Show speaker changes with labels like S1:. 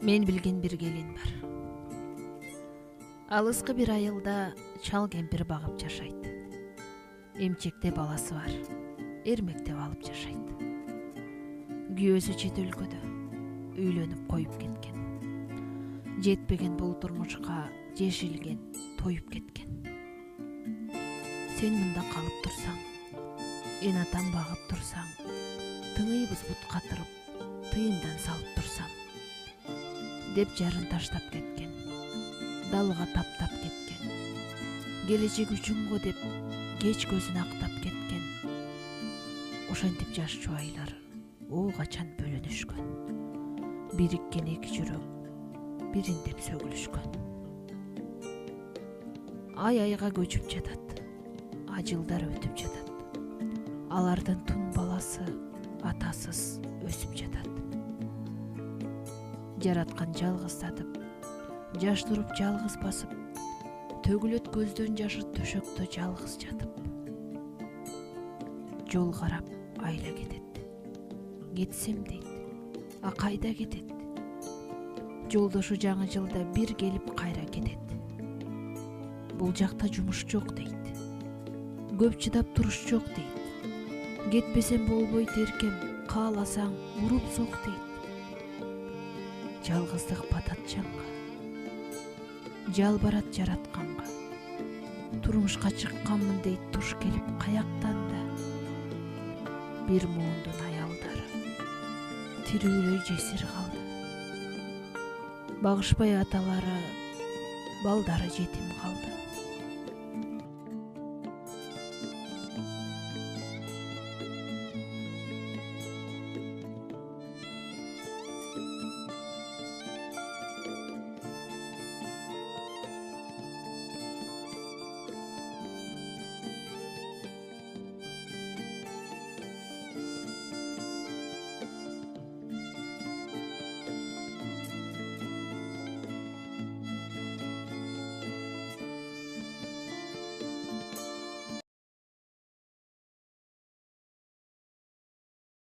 S1: Мен билген бир келин бар. Алыскы бир айылда чал кемпир багып жашайт. Эмчекте баласы бар. Эрмектеп алып жашайт. Күйөөсү чет өлкөдө үйлөнүп коюп кеткен. Жетпеген бул турмушка жешилген, тоюп кеткен. Сен мында калып турсаң, эн атам багып турсаң, тыңыйбыз бут катырып, тыйындан салып турсам, деп жарын таштап кеткен. Далга таптап кеткен. Келечек үчүн го деп кеч көзүн актап кеткен. Ошентип жаш жубайлар о качан бөлүнүшкөн. Бириккен эки жүрөк бириндеп сөгүлүшкөн. Ай айга көчүп жатат. Жылдар өтүп жатат. Алардын тун баласы атасыз өсүп жатат. Жараткан жалгыздатып, жаш туруп жалгыз басып, төгүлөт көздөн жашы төшөктө жалгыз жатып. Жол карап айла кетет. Кетсем дейт, а кайда кетет? Жолдошу жаңы жылда бир келип кайра кетет. Бул жакта жумуш жок дейт. Көп чыдап туруш жок дейт. Кетпесем болбойт эркем, кааласаң уруп сок дейт. Жалгыздык батат жанга, жалбарат жаратканга. Турмушка чыкканмын дейт туш келип каяктан да. Бир муундун аялдары тирүүлөй жесир калды. Багышпай аталары, балдары жетим калды.